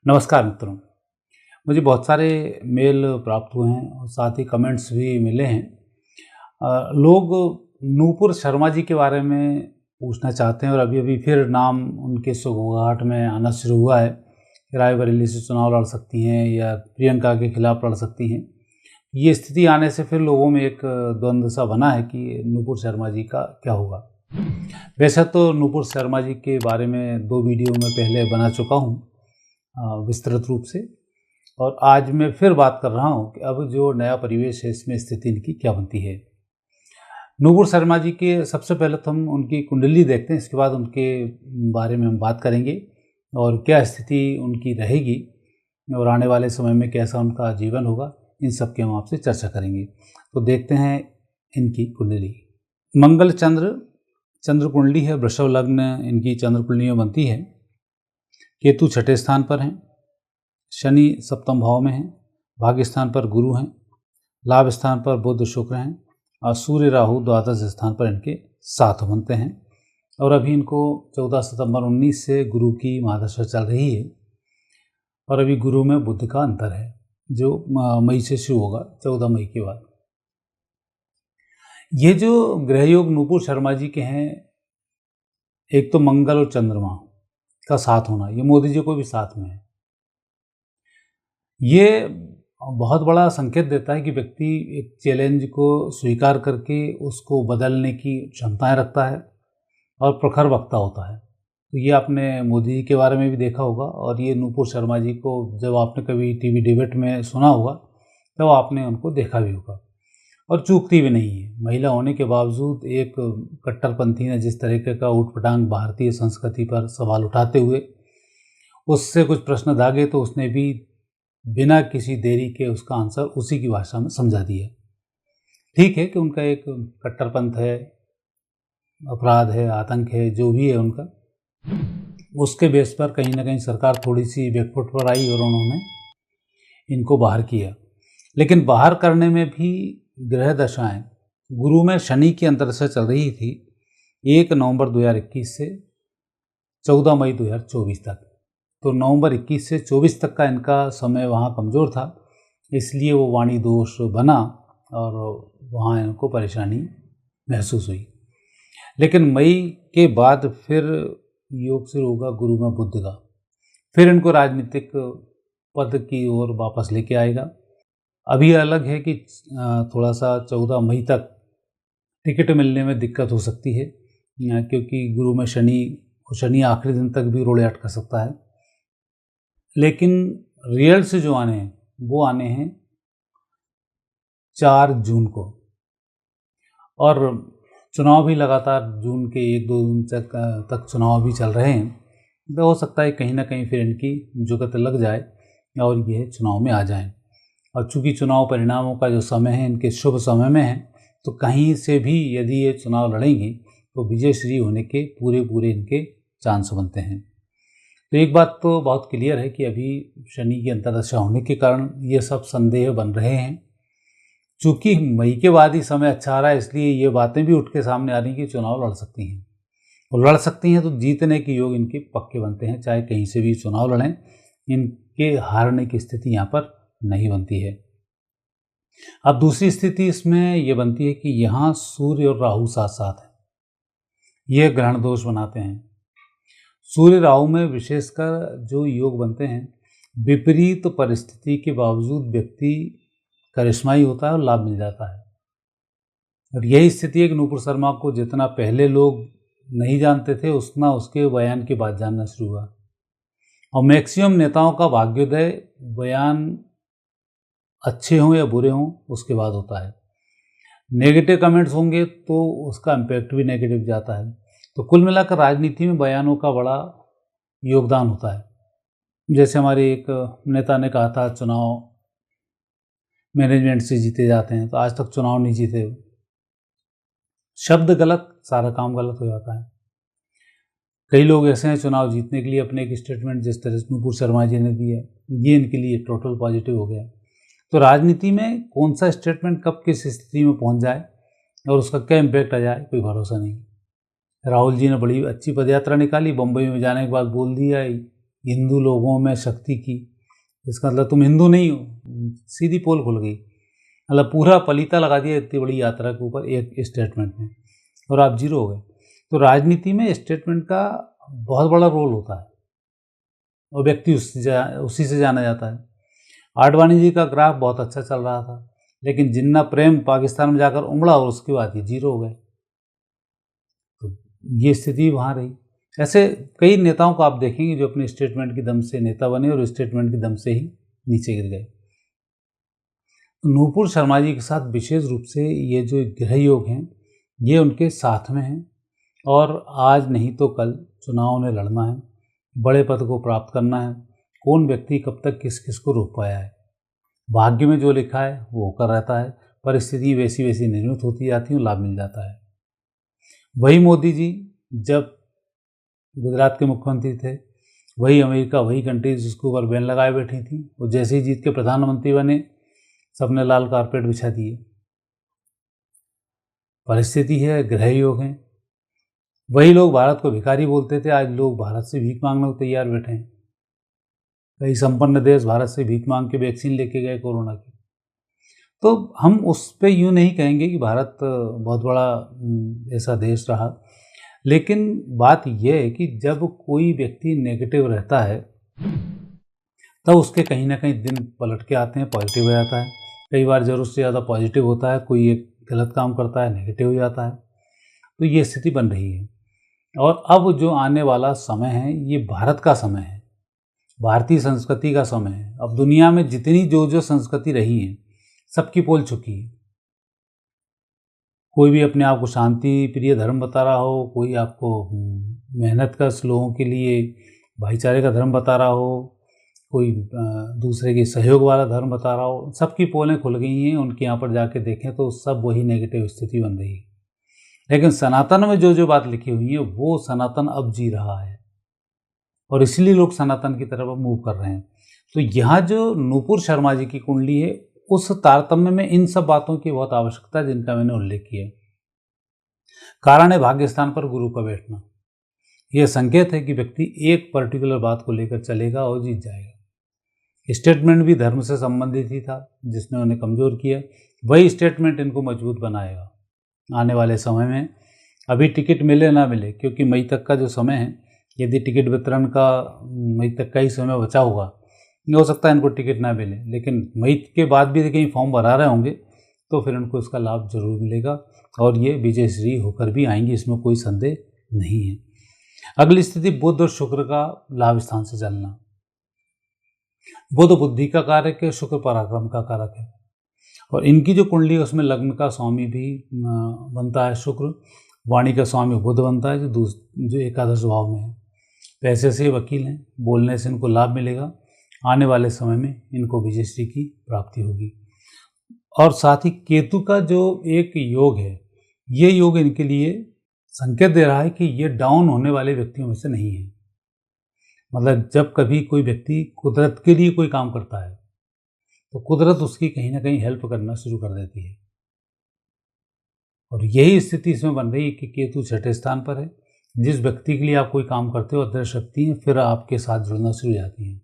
नमस्कार मित्रों। मुझे बहुत सारे मेल प्राप्त हुए हैं और साथ ही कमेंट्स भी मिले हैं। लोग नूपुर शर्मा जी के बारे में पूछना चाहते हैं और अभी-अभी फिर नाम उनके सुगबुगाहट में आना शुरू हुआ है। रायबरेली से चुनाव लड़ सकती हैं या प्रियंका के खिलाफ लड़ सकती हैं। ये स्थिति आने से फिर लोगों में एक द्वंद्व सा बना है कि नूपुर शर्मा जी का क्या होगा। वैसे तो नूपुर शर्मा जी के बारे में 2 वीडियो मैं पहले बना चुका हूँ विस्तृत रूप से, और आज मैं फिर बात कर रहा हूँ कि अब जो नया परिवेश है इसमें स्थिति इनकी क्या बनती है। नूपुर शर्मा जी के सबसे पहले तो हम उनकी कुंडली देखते हैं, इसके बाद उनके बारे में हम बात करेंगे और क्या स्थिति उनकी रहेगी और आने वाले समय में कैसा उनका जीवन होगा, इन सब की हम आपसे चर्चा करेंगे। तो देखते हैं इनकी कुंडली। मंगल चंद्र कुंडली है, वृषभ लग्न इनकी चंद्र कुंडली में बनती है। केतु छठे स्थान पर हैं, शनि सप्तम भाव में हैं, भाग्य स्थान पर गुरु हैं, लाभ स्थान पर बुध शुक्र हैं और सूर्य राहु द्वादश स्थान पर इनके साथ बनते हैं। और अभी इनको 14 सितंबर 19 से गुरु की महादशा चल रही है और अभी गुरु में बुध का अंतर है जो मई से शुरू होगा, 14 मई के बाद। ये जो ग्रह योग नूपुर शर्मा जी के हैं, एक तो मंगल और चंद्रमा का साथ होना, ये मोदी जी को भी साथ में है। ये बहुत बड़ा संकेत देता है कि व्यक्ति एक चैलेंज को स्वीकार करके उसको बदलने की क्षमताएं रखता है और प्रखर वक्ता होता है। तो ये आपने मोदी जी के बारे में भी देखा होगा और ये नूपुर शर्मा जी को जब आपने कभी टीवी डिबेट में सुना होगा तो आपने उनको देखा भी होगा। और चूकती भी नहीं है, महिला होने के बावजूद एक कट्टरपंथी ने जिस तरीके का ऊटपटांग भारतीय संस्कृति पर सवाल उठाते हुए उससे कुछ प्रश्न दागे तो उसने भी बिना किसी देरी के उसका आंसर उसी की भाषा में समझा दिया। ठीक है कि उनका एक कट्टरपंथ है, अपराध है, आतंक है, जो भी है उनका, उसके बेस पर कहीं ना कहीं सरकार थोड़ी सी बैकफुट पर आई और उन्होंने इनको बाहर किया। लेकिन बाहर करने में भी ग्रह दशाएं, गुरु में शनि की अंतर्दशा चल रही थी 1 नवंबर 2021 से 14 मई 2024 तक। तो नवंबर 21 से 24 तक का इनका समय वहाँ कमज़ोर था, इसलिए वो वाणी दोष बना और वहाँ इनको परेशानी महसूस हुई। लेकिन मई के बाद फिर योग शुरू होगा गुरु में बुध का, फिर इनको राजनीतिक पद की ओर वापस लेके आएगा। अभी अलग है कि थोड़ा सा 14 मई तक टिकट मिलने में दिक्कत हो सकती है क्योंकि गुरु में शनि आखिरी दिन तक भी रोड़े अटका सकता है। लेकिन रिजल्ट से जो आने हैं वो आने हैं 4 जून को, और चुनाव भी लगातार जून के 1-2 दिन तक चुनाव भी चल रहे हैं। तो हो सकता है कहीं ना कहीं फिर इनकी जुगत लग जाए और ये चुनाव में आ जाएं। और चूँकि चुनाव परिणामों का जो समय है इनके शुभ समय में है, तो कहीं से भी यदि ये चुनाव लड़ेंगी तो विजयश्री होने के पूरे इनके चांस बनते हैं। तो एक बात तो बहुत क्लियर है कि अभी शनि की अंतर्दशा होने के कारण ये सब संदेह बन रहे हैं। चूँकि मई के बाद ही समय अच्छा आ रहा है, इसलिए ये बातें भी उठ के सामने आ रही कि चुनाव लड़ सकती हैं, और लड़ सकती हैं तो जीतने के योग इनके पक्के बनते हैं। चाहे कहीं से भी चुनाव लड़ें, इनके हारने की स्थिति यहाँ पर नहीं बनती है। अब दूसरी स्थिति इसमें यह बनती है कि यहाँ सूर्य और राहु साथ साथ हैं, ये ग्रहण दोष बनाते हैं। सूर्य राहु में विशेषकर जो योग बनते हैं, विपरीत परिस्थिति के बावजूद व्यक्ति करिश्माई होता है और लाभ मिल जाता है। और यही स्थिति है कि नूपुर शर्मा को जितना पहले लोग नहीं जानते थे उतना उसके बयान के बाद जानना शुरू हुआ। और मैक्सिमम नेताओं का भाग्योदय बयान अच्छे हों या बुरे हों उसके बाद होता है। नेगेटिव कमेंट्स होंगे तो उसका इम्पैक्ट भी नेगेटिव जाता है। तो कुल मिलाकर राजनीति में बयानों का बड़ा योगदान होता है। जैसे हमारे एक नेता ने कहा था चुनाव मैनेजमेंट से जीते जाते हैं, तो आज तक चुनाव नहीं जीते। शब्द गलत, सारा काम गलत हो जाता है। कई लोग ऐसे हैं चुनाव जीतने के लिए अपने एक स्टेटमेंट जिस तरह से नूपुर शर्मा जी ने दिया, ये इनके लिए टोटल पॉजिटिव हो गया। तो राजनीति में कौन सा स्टेटमेंट कब किस स्थिति में पहुंच जाए और उसका क्या इम्पैक्ट आ जाए, कोई भरोसा नहीं। राहुल जी ने बड़ी अच्छी पदयात्रा निकाली, बम्बई में जाने के बाद बोल दिया हिंदू लोगों में शक्ति की, इसका मतलब तुम हिंदू नहीं हो, सीधी पोल खुल गई। मतलब पूरा पलीता लगा दिया इतनी बड़ी यात्रा के ऊपर एक स्टेटमेंट ने, और आप जीरो हो गए। तो राजनीति में स्टेटमेंट का बहुत बड़ा रोल होता है और व्यक्ति उसी से जाना जाता है। आडवाणी जी का ग्राफ बहुत अच्छा चल रहा था, लेकिन जिन्ना प्रेम पाकिस्तान में जाकर उमड़ा और उसके बाद ये जीरो हो गए। तो ये स्थिति वहाँ रही। ऐसे कई नेताओं को आप देखेंगे जो अपने स्टेटमेंट की दम से नेता बने और स्टेटमेंट की दम से ही नीचे गिर गए। नूपुर शर्मा जी के साथ विशेष रूप से ये जो ग्रह योग हैं ये उनके साथ में हैं, और आज नहीं तो कल चुनाव ने लड़ना है, बड़े पद को प्राप्त करना है। कौन व्यक्ति कब तक किस किस को रोक पाया है, भाग्य में जो लिखा है वो होकर रहता है, परिस्थिति वैसी वैसी निर्मित होती जाती है, लाभ मिल जाता है। वही मोदी जी जब गुजरात के मुख्यमंत्री थे, वही अमेरिका, वही कंट्रीज उसके ऊपर बैन लगाए बैठी थी, और जैसे ही जीत के प्रधानमंत्री बने सबने लाल कारपेट बिछा दिए। परिस्थिति है, ग्रह योग हैं। वही लोग भारत को भिखारी बोलते थे, आज लोग भारत से भीख मांगने को तैयार बैठे हैं। कई संपन्न देश भारत से भीख मांग के वैक्सीन लेके गए कोरोना की। तो हम उस पर यूँ नहीं कहेंगे कि भारत बहुत बड़ा ऐसा देश रहा, लेकिन बात यह है कि जब कोई व्यक्ति नेगेटिव रहता है तब उसके कहीं ना कहीं दिन पलट के आते हैं, पॉजिटिव हो जाता है। कई बार ज़रूरत से ज़्यादा पॉजिटिव होता है, कोई एक गलत काम करता है, नेगेटिव हो जाता है। तो ये स्थिति बन रही है, और अब जो आने वाला समय है ये भारत का समय है, भारतीय संस्कृति का समय है। अब दुनिया में जितनी जो संस्कृति रही है सबकी पोल चुकी है। कोई भी अपने आप को शांति प्रिय धर्म बता रहा हो, कोई आपको मेहनत का लोगों के लिए भाईचारे का धर्म बता रहा हो, कोई दूसरे के सहयोग वाला धर्म बता रहा हो, सबकी पोलें खुल गई हैं। उनके यहाँ पर जाके देखें तो सब वही नेगेटिव स्थिति बन रही है। लेकिन सनातन में जो बात लिखी हुई है वो सनातन अब जी रहा है, और इसलिए लोग सनातन की तरफ मूव कर रहे हैं। तो यहाँ जो नूपुर शर्मा जी की कुंडली है उस तारतम्य में इन सब बातों की बहुत आवश्यकता है जिनका मैंने उल्लेख किया। कारण है भाग्य स्थान पर गुरु का बैठना। यह संकेत है कि व्यक्ति एक पर्टिकुलर बात को लेकर चलेगा और जीत जाएगा। स्टेटमेंट भी धर्म से संबंधित ही था जिसने उन्हें कमज़ोर किया, वही स्टेटमेंट इनको मजबूत बनाएगा आने वाले समय में। अभी टिकट मिले ना मिले, क्योंकि मई तक का जो समय है, यदि टिकट वितरण का मई तक का ही समय बचा होगा, हो सकता है इनको टिकट ना मिले, लेकिन मई के बाद भी कहीं फॉर्म भरा रहे होंगे तो फिर इनको इसका लाभ जरूर मिलेगा, और ये विजयश्री होकर भी आएंगी, इसमें कोई संदेह नहीं है। अगली स्थिति बुध और शुक्र का लाभ स्थान से चलना। बुध बुद्धि का कारक है, शुक्र पराक्रम का कारक है, और इनकी जो कुंडली है उसमें लग्न का स्वामी भी बनता है शुक्र, वाणी का स्वामी बुध बनता है जो एकादश भाव में है। पैसे से वकील हैं, बोलने से इनको लाभ मिलेगा, आने वाले समय में इनको विजयश्री की प्राप्ति होगी। और साथ ही केतु का जो एक योग है, ये योग इनके लिए संकेत दे रहा है कि ये डाउन होने वाले व्यक्तियों में से नहीं है। मतलब जब कभी कोई व्यक्ति कुदरत के लिए कोई काम करता है तो कुदरत उसकी कहीं ना कहीं हेल्प करना शुरू कर देती है, और यही स्थिति इसमें बन रही है कि केतु छठे स्थान पर है। जिस व्यक्ति के लिए आप कोई काम करते हो, अदृश्य शक्तियाँ फिर आपके साथ जुड़ना शुरू हो जाती हैं।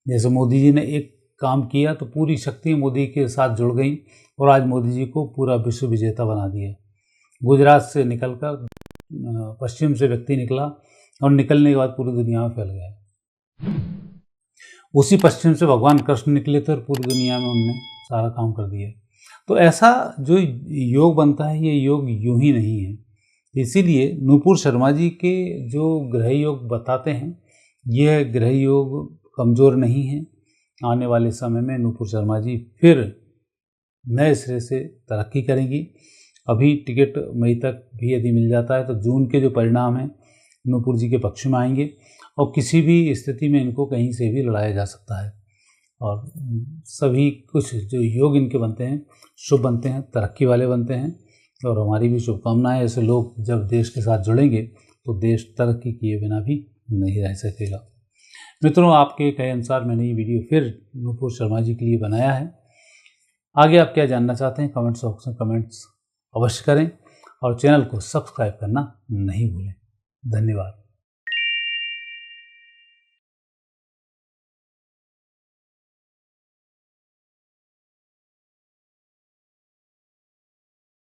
जैसे मोदी जी ने एक काम किया तो पूरी शक्ति मोदी के साथ जुड़ गई, और आज मोदी जी को पूरा विश्व विजेता बना दिया। गुजरात से निकलकर पश्चिम से व्यक्ति निकला, और निकलने के बाद पूरी दुनिया में फैल गया। उसी पश्चिम से भगवान कृष्ण निकले थे और पूरी दुनिया में उनने सारा काम कर दिया। तो ऐसा जो योग बनता है ये योग यूं ही नहीं है। इसीलिए नूपुर शर्मा जी के जो ग्रह योग बताते हैं, यह ग्रह योग कमज़ोर नहीं है। आने वाले समय में नूपुर शर्मा जी फिर नए सिरे से तरक्की करेंगी। अभी टिकट मई तक भी यदि मिल जाता है तो जून के जो परिणाम हैं नूपुर जी के पक्ष में आएंगे, और किसी भी स्थिति में इनको कहीं से भी लड़ाया जा सकता है। और सभी कुछ जो योग इनके बनते हैं शुभ बनते हैं, तरक्की वाले बनते हैं, और हमारी भी शुभकामनाएं। ऐसे लोग जब देश के साथ जुड़ेंगे तो देश तरक्की किए बिना भी नहीं रह सकेगा। मित्रों, आपके कहे अनुसार मैंने ये वीडियो फिर नूपुर शर्मा जी के लिए बनाया है। आगे आप क्या जानना चाहते हैं कमेंट्स बॉक्स में कमेंट्स अवश्य करें, और चैनल को सब्सक्राइब करना नहीं भूलें। धन्यवाद।